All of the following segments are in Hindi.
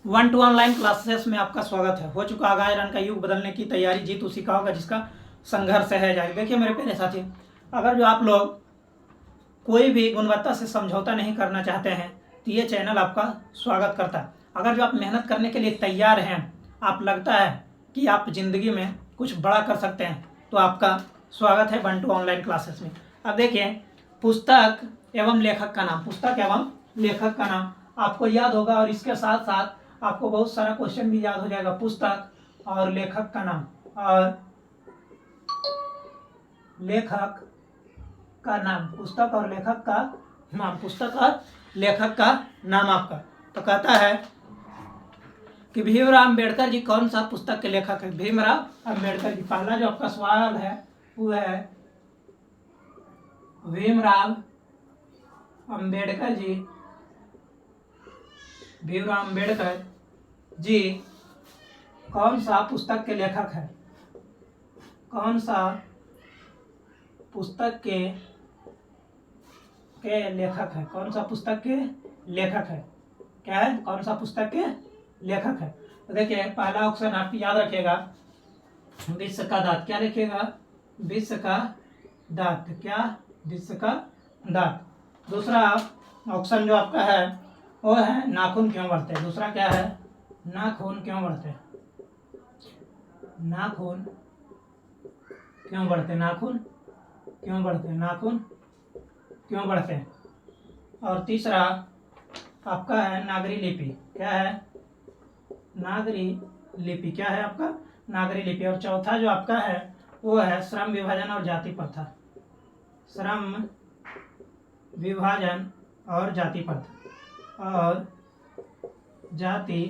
वन टू ऑनलाइन क्लासेस में आपका स्वागत है। हो चुका आगाज रन का युग बदलने की तैयारी, जीत उसी का होगा जिसका संघर्ष है जारी। देखिए मेरे प्यारे साथी, अगर जो आप लोग कोई भी गुणवत्ता से समझौता नहीं करना चाहते हैं तो ये चैनल आपका स्वागत करता है। अगर जो आप मेहनत करने के लिए तैयार हैं, आप लगता है कि आप जिंदगी में कुछ बड़ा कर सकते हैं, तो आपका स्वागत है वन टू ऑनलाइन क्लासेस में। अब देखिए, पुस्तक एवं लेखक का नाम, पुस्तक एवं लेखक का नाम आपको याद होगा और इसके साथ साथ आपको बहुत सारा क्वेश्चन भी याद हो जाएगा। पुस्तक और लेखक का नाम और लेखक का नाम, पुस्तक और लेखक का नाम, पुस्तक और लेखक का नाम आपका। तो कहता है कि भीमराव अंबेडकर जी कौन सा पुस्तक के लेखक है? भीमराव अंबेडकर जी। पहला जो आपका सवाल है वो है भीमराव अंबेडकर जी, भीमराव अंबेडकर जी कौन सा पुस्तक के लेखक है? कौन सा पुस्तक के लेखक है? कौन सा पुस्तक के लेखक है? क्या है? कौन सा पुस्तक के लेखक है? तो देखिए, पहला ऑप्शन आप याद रखिएगा, विश्व का दांत। क्या लिखिएगा? विश्व का दांत। क्या? विश्व का दांत। दूसरा ऑप्शन जो आपका है वो है नाखून क्यों बढ़ते हैं। दूसरा क्या है? नाखून क्यों बढ़ते हैं। नाखून क्यों बढ़ते हैं? नाखून क्यों बढ़ते हैं? नाखून क्यों बढ़ते हैं। और तीसरा आपका है नागरी लिपि। क्या है? नागरी लिपि। क्या है आपका? नागरी लिपि। और चौथा जो आपका है वो है श्रम विभाजन और जाति प्रथा। श्रम विभाजन और जाति प्रथा और जाति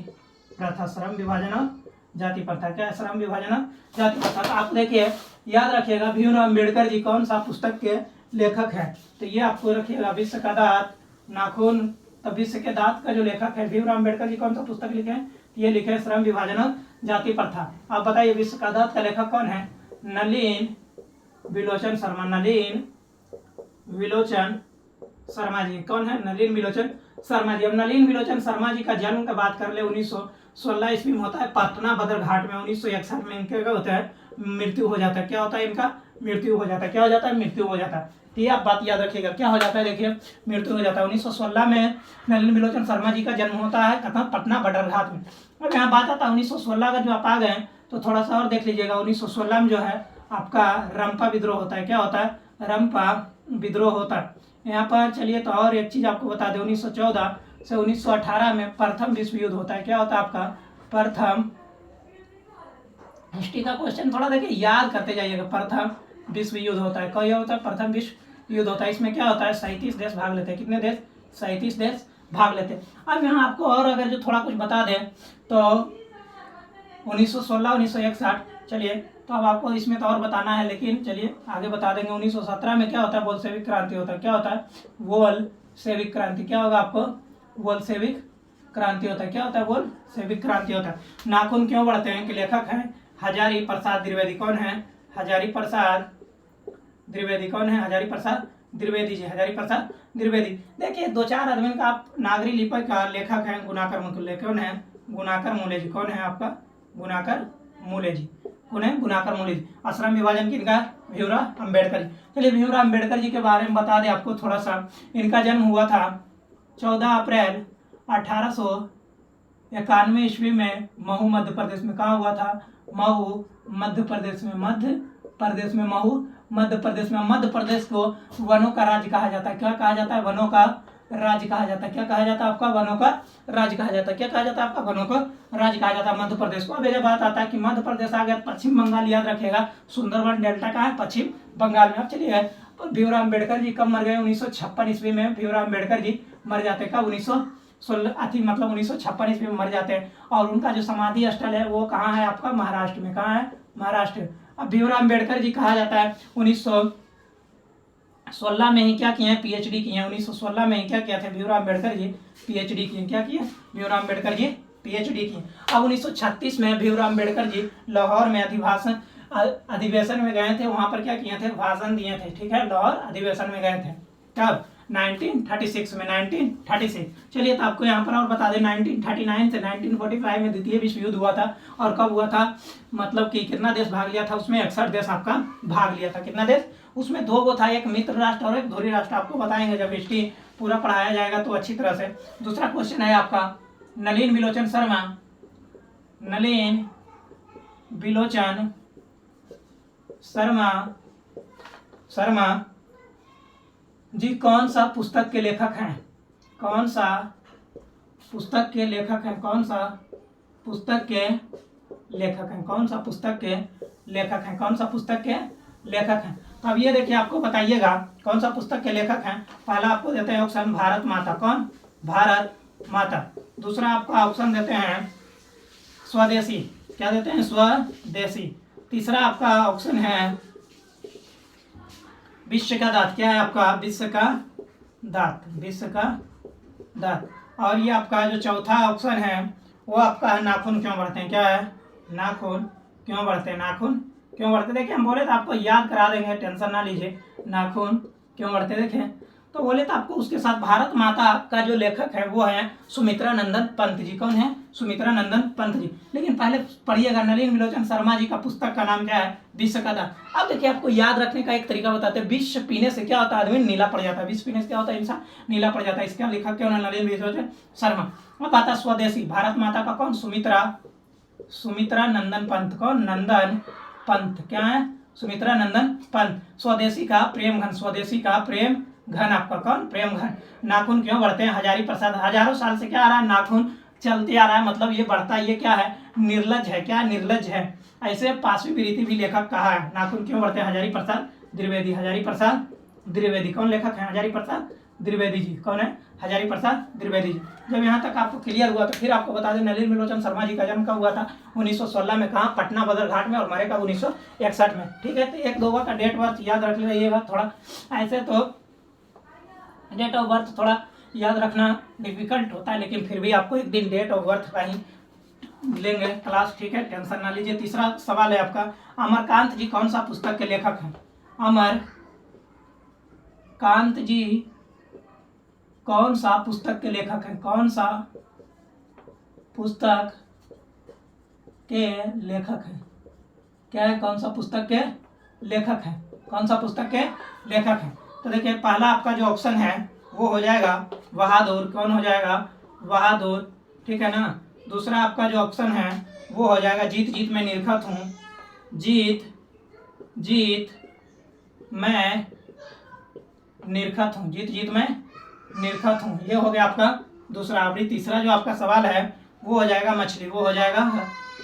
प्रथा। श्रम विभाजन और जाति प्रथा। क्या है? श्रम विभाजन और जाति प्रथा। तो आप देखिए, याद रखिएगा भीमराव अम्बेडकर जी कौन सा पुस्तक के लेखक है। तो ये आपको रखिएगा, विश्व का दांत, नाखून। तो विश्व के दांत का जो लेखक है भीमराव अम्बेडकर जी कौन सा पुस्तक लिखे हैं? ये लिखे हैं श्रम विभाजन और जाति प्रथा। आप बताइए विश्व का दांत का लेखक कौन है? नलिन विलोचन शर्मा। नलिन विलोचन शर्मा जी। कौन है? नलिन विलोचन शर्मा जी। अब नलिन विलोचन शर्मा जी का जन्म का बात कर ले 1916 ईस्वी में होता है पटना बदरघाट में। 1961 में इनके क्या होता है? मृत्यु हो जाता है। क्या होता है? इनका मृत्यु हो जाता है। क्या हो जाता है? मृत्यु हो जाता है। तो ये आप बात याद रखिएगा, क्या हो जाता है? देखिए, मृत्यु हो जाता है। 1916 में नलिन विलोचन शर्मा जी का जन्म होता है कहाँ? पटना बदरघाट में। अब यहाँ बात आता है 1916 का, जो आप आ गए तो थोड़ा सा और देख लीजिएगा। 1916 में जो है आपका रंपा विद्रोह होता है। क्या होता है? रंपा विद्रोह होता है। यहाँ पर चलिए तो और एक चीज आपको बता दें, 1914 से 1918 में प्रथम विश्व युद्ध होता है। क्या होता है आपका? प्रथम। हिस्ट्री का क्वेश्चन थोड़ा देखिए याद करते जाइएगा। प्रथम विश्व युद्ध होता है। क्या होता है? प्रथम विश्व युद्ध होता है। इसमें क्या होता है? 37 देश भाग लेते हैं। कितने देश? 37 देश भाग लेते हैं। अब यहाँ आपको और अगर जो थोड़ा कुछ बता दें तो 1916, 1961, चलिए तो अब आपको इसमें तो और बताना है, लेकिन चलिए आगे बता देंगे। 1917 में क्या होता है? बोल्शेविक क्रांति होता है। क्या होता है? बोल्शेविक क्रांति। क्या होगा आपको? बोल्शेविक क्रांति होता है। क्या होता है? बोल्शेविक क्रांति होता है। नाखून क्यों बढ़ते हैं के लेखक हैं हजारी प्रसाद द्विवेदी। कौन है? हजारी प्रसाद द्विवेदी। कौन है? हजारी प्रसाद द्विवेदी जी। हजारी प्रसाद द्विवेदी। देखिए, दो चार आदमी का आप नागरी लिपि का लेखक हैं गुणाकर मूले। कौन है? गुणाकर मूले जी। कौन है आपका? गुणाकर मूले जी। कौन है? गुणाकर मूले जी। श्रम विभाजन किनका? भीमराव अंबेडकर जी। चलिए, भीमराव अंबेडकर जी के बारे में बता दें आपको थोड़ा सा। इनका जन्म हुआ था 14 अप्रैल 1891 ईस्वी में महू मध्य प्रदेश में। कहाँ हुआ था? महू मध्य प्रदेश में। मध्य प्रदेश में, महू मध्य प्रदेश में। मध्य प्रदेश को वनों का राज्य कहा जाता है। क्या कहा जाता है? वनों का राज्य कहा जाता है। क्या कहा जाता है आपका? वनों का राज्य कहा जाता है। क्या कहा जाता है आपका? वनों का राज्य कहा जाता है मध्य प्रदेश को। अब ये बात आता है कि मध्य प्रदेश आ गया, पश्चिम बंगाल याद रखिएगा। सुंदरवन डेल्टा का है पश्चिम बंगाल में। अब चलिए, भीमराव अम्बेडकर जी कब मर गए? 1956 ईस्वी में भीमराव अम्बेडकर जी मर जाते हैं। कब? 1956 ईस्वी में मर जाते हैं। और उनका जो समाधि स्थल है वो कहाँ है आपका? महाराष्ट्र में। कहाँ है? महाराष्ट्र। अब भीमराव अम्बेडकर जी कहा जाता है 1916 में ही क्या किए हैं? पीएचडी किए हैं। 1916 में ही क्या किया था भीमराव अम्बेडकर जी? पीएचडी किए। क्या किए? भीमराव अम्बेडकर जी पीएचडी किए। अब 1936 में भीमराव अम्बेडकर जी लाहौर में अधिवेशन में गए थे। वहां पर क्या किए थे? भाषण दिए थे। ठीक है, लाहौर अधिवेशन में गए थे। कब? 1936 में, 1936। चलिए तो आपको यहाँ पर और बता दें 1939 से 1945 में द्वितीय विश्व युद्ध हुआ था। और कब हुआ था, मतलब कि कितना देश भाग लिया था उसमें, 61 देश आपका भाग लिया था। कितना देश, उसमें दो वो था, एक मित्र राष्ट्र और एक धुरी राष्ट्र। आपको बताएंगे जब हिस्ट्री पूरा पढ़ाया जाएगा तो अच्छी तरह से। दूसरा क्वेश्चन है आपका, नलिन बिलोचन शर्मा, नलिन बिलोचन शर्मा जी कौन सा पुस्तक के लेखक हैं, कौन सा पुस्तक के लेखक हैं, कौन सा पुस्तक के लेखक हैं, कौन सा पुस्तक के लेखक हैं, कौन सा पुस्तक के लेखक हैं। तो अब ये देखिए आपको बताइएगा कौन सा पुस्तक के लेखक हैं। पहला आपको देते हैं ऑप्शन भारत माता, कौन, भारत माता। दूसरा आपका ऑप्शन देते हैं स्वदेशी, क्या देते हैं, स्वदेशी। तीसरा आपका ऑप्शन है विश्व का दांत, क्या है आपका, विश्व का दांत, विश्व का दांत। और ये आपका जो चौथा ऑप्शन है वो आपका है नाखून क्यों बढ़ते हैं, क्या है, नाखून क्यों बढ़ते हैं, नाखून क्यों बढ़ते। देखिए हम बोले तो आपको याद करा देंगे, टेंशन ना लीजिए, नाखून क्यों बढ़ते। देखें तो बोले तो आपको उसके साथ भारत माता का जो लेखक है वो है सुमित्रा नंदन पंत जी। कौन है, सुमित्रा नंदन पंत जी। लेकिन पहले पढ़िएगा नलिन बिलोचन शर्मा जी का पुस्तक का नाम क्या है, विश्व का दांत। अब देखिए आपको याद रखने का एक तरीका बताते हैं। विष पीने से क्या होता है, आदमी नीला पड़ जाता है, विष पीने से क्या होता है, इंसान नीला पड़ जाता है। इसका लेखक क्या है, नलिन बिलोचन शर्मा। अब आता स्वदेशी, भारत माता का कौन, सुमित्रा नंदन पंत, कौन, नंदन पंत, क्या है, सुमित्रा नंदन पंत। स्वदेशी का प्रेम घन, स्वदेशी का प्रेम घन आपका कौन, प्रेम घन। नाखून क्यों बढ़ते हैं, हजारी प्रसाद। हजारों साल से क्या आ रहा है, नाखून चलते आ रहा है, मतलब ये बढ़ता है, ये क्या है, निर्लज है, क्या निर्लज है। ऐसे पांचवी विरीति भी लेखक कहा है। नाखून क्यों बढ़ते हैं, हजारी प्रसाद द्विवेदी, हजारी प्रसाद द्विवेदी। कौन लेखक है, हजारी प्रसाद द्विवेदी जी। कौन है, हजारी प्रसाद द्विवेदी जी। जब यहाँ तक आपको क्लियर हुआ तो फिर आपको बता दें नलिन बिलोचन शर्मा जी का जन्म कब हुआ था, 1916 में। कहाँ, पटना बदरघाट में। और मरे कब, 1961 में। ठीक है, तो एक दो का डेट वर्थ याद रख लीजिएगा थोड़ा। ऐसे तो डेट ऑफ बर्थ थोड़ा याद रखना डिफिकल्ट होता है, लेकिन फिर भी आपको एक दिन डेट ऑफ बर्थ का ही लेंगे क्लास, ठीक है, टेंशन ना लीजिए। तीसरा सवाल है आपका, अमरकांत जी कौन सा पुस्तक के लेखक हैं, अमरकांत जी कौन सा पुस्तक के लेखक हैं, कौन सा पुस्तक के लेखक हैं, क्या है, कौन सा पुस्तक के लेखक हैं, कौन सा पुस्तक के लेखक हैं। तो देखिए पहला आपका जो ऑप्शन है वो हो जाएगा बहादुर, कौन हो जाएगा, बहादुर, ठीक है ना। दूसरा आपका जो ऑप्शन है वो हो जाएगा जीत जीत मैं निरखत हूँ, जीत जीत मैं निरखत हूँ, जीत जीत मैं निरखत हूँ। ये हो गया आपका दूसरा। अभी तीसरा जो आपका सवाल है वो हो जाएगा मछली, वो हो जाएगा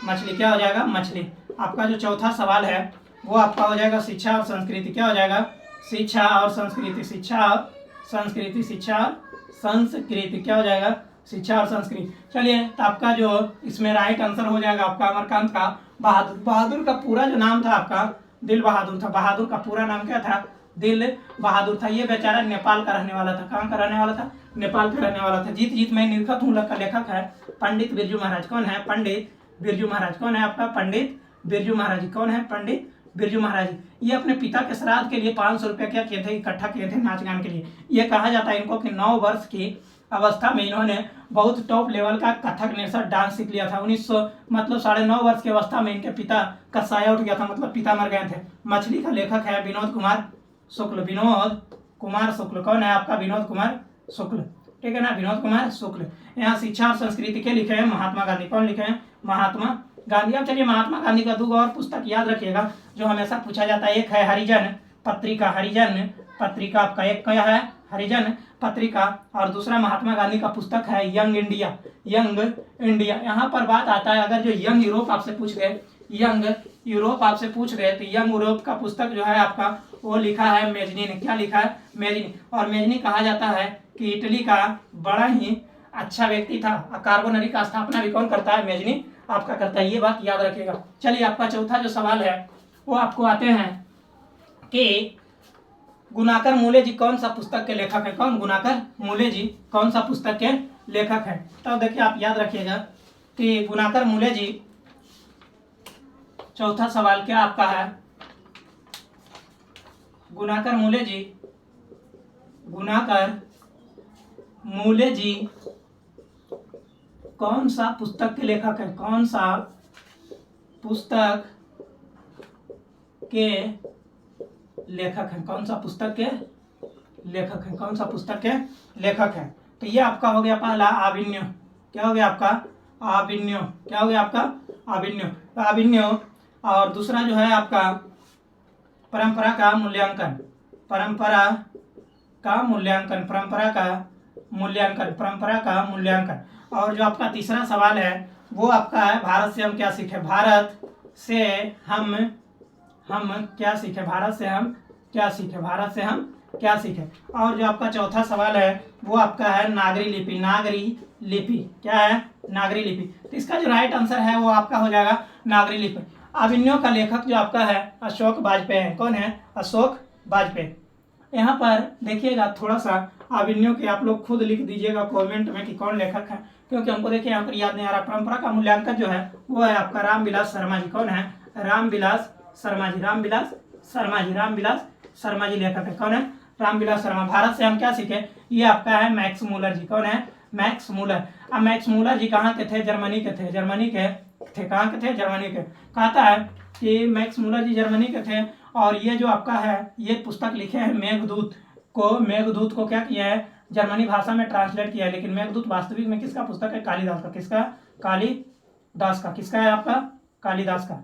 मछली, क्या हो जाएगा, मछली। आपका जो चौथा सवाल है वो आपका हो जाएगा शिक्षा और संस्कृति, क्या हो जाएगा, शिक्षा और संस्कृति, शिक्षा और संस्कृति, शिक्षा और संस्कृति, क्या हो जाएगा, शिक्षा और संस्कृति। चलिए तो आपका जो इसमें राइट आंसर हो जाएगा आपका अमरकांत का बहादुर। बहादुर का पूरा जो नाम था आपका दिल बहादुर था। बहादुर का पूरा नाम क्या था, दिल बहादुर था। ये बेचारा नेपाल का रहने वाला था। कहाँ का रहने वाला था, नेपाल का रहने वाला था। जीत जीत मैं निरखत हूँ का लेखक है पंडित बिरजू महाराज। कौन है, पंडित बिरजू महाराज। कौन है आपका, पंडित बिरजू महाराज। कौन है, पंडित बिरजू महाराज। ये अपने पिता के श्राद्ध के लिए 500 रुपये क्या किए थे, इकट्ठा किए थे नाच गान के लिए। ये कहा जाता है इनको कि 9 वर्ष की अवस्था में इन्होंने बहुत टॉप लेवल का कथक नृत्य डांस सीख लिया था। 1900 मतलब 9.5 वर्ष की अवस्था में इनके पिता का साया उठ गया था, मतलब पिता मर गए थे। मछली का लेखक है विनोद कुमार शुक्ल, विनोद कुमार शुक्ल। कौन है आपका, विनोद कुमार शुक्ल, ठीक है ना, विनोद कुमार शुक्ल। यहाँ शिक्षा और संस्कृति के लिखे हैं महात्मा गांधी। कौन लिखे हैं, महात्मा गांधी। अब चलिए महात्मा गांधी का 2 और पुस्तक याद रखिएगा जो हमेशा पूछा जाता है। एक है हरिजन पत्रिका, हरिजन पत्रिका आपका, एक क्या है, हरिजन पत्रिका। और दूसरा महात्मा गांधी का पुस्तक है यंग इंडिया, यंग इंडिया। यहाँ पर बात आता है, अगर जो यंग यूरोप आपसे पूछ गए, यंग यूरोप आपसे पूछ गए तो यंग यूरोप का पुस्तक जो है आपका वो लिखा है मेजनी ने। क्या लिखा है, मेजनी। और मेजनी कहा जाता है कि इटली का बड़ा ही अच्छा व्यक्ति था। कार्बोनरी का स्थापना भी कौन करता है, मेजनी आपका करता है। ये बात याद रखिएगा। चलिए आपका चौथा जो सवाल है वो आपको आते हैं कि गुणाकर मूले जी कौन सा पुस्तक के लेखक है। कौन, गुणाकर मूले जी कौन सा पुस्तक के लेखक है। तो देखिए आप याद रखिएगा कि गुणाकर मूले जी, चौथा सवाल क्या आपका है, गुणाकर मूले जी गुणाकर मूले जी कौन सा पुस्तक के लेखक है? कौन सा पुस्तक के लेखक हैं? कौन सा पुस्तक के लेखक हैं? कौन सा पुस्तक के लेखक हैं? तो ये आपका हो गया पहला आविन्यो। क्या हो गया आपका? आविन्यो। क्या हो गया आपका? आविन्यो। तो आविन्यो। और दूसरा जो है आपका परंपरा का मूल्यांकन। परंपरा का मूल्यांकन। परंपरा का मूल्यांकन। परंपरा का मूल्यांकन। और जो आपका तीसरा सवाल है वो आपका है भारत से हम क्या सीखे? भारत से हम क्या सीखे? भारत से हम क्या सीखे? भारत से हम क्या सीखे? और जो आपका चौथा सवाल है वो आपका है नागरी लिपि। नागरी लिपि क्या है? नागरी लिपि। तो इसका जो राइट आंसर है वो आपका हो जाएगा नागरी लिपि। आविन्यो का लेखक जो आपका है अशोक वाजपेयी है। कौन है? अशोक वाजपेयी। यहाँ पर देखिएगा थोड़ा सा आविन्यो के आप लोग खुद लिख दीजिएगा कमेंट में कि कौन लेखक है, क्योंकि हमको देखिए यहाँ पर याद नहीं आ रहा। परंपरा का मूल्यांकन जो है वो है आपका रामविलास शर्मा जी। कौन है? रामविलास शर्मा जी। रामविलास शर्मा जी। रामविलास शर्मा जी लेखक है। कौन है? रामविलास शर्मा। भारत से हम क्या सीखे? ये आपका है मैक्स मूलर जी। कौन है? Max Muller. अब मैक्स मूलर जी कहाँ के थे? जर्मनी के थे। जर्मनी के थे। कहाँ के थे? जर्मनी के। कहता है कि मैक्स मूलर जी जर्मनी के थे और ये जो आपका है ये पुस्तक लिखे हैं मेघदूत को क्या किया है? जर्मनी भाषा में ट्रांसलेट किया है। लेकिन मेघदूत वास्तविक में किसका पुस्तक है? कालिदास का। किसका? कालिदास का। किसका है आपका? कालिदास का।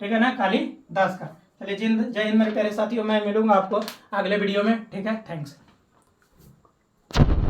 ठीक है ना? कालिदास का। चलिए जय हिंद मेरे प्यारे साथियों, मैं मिलूंगा आपको अगले वीडियो में। ठीक है, थैंक्स।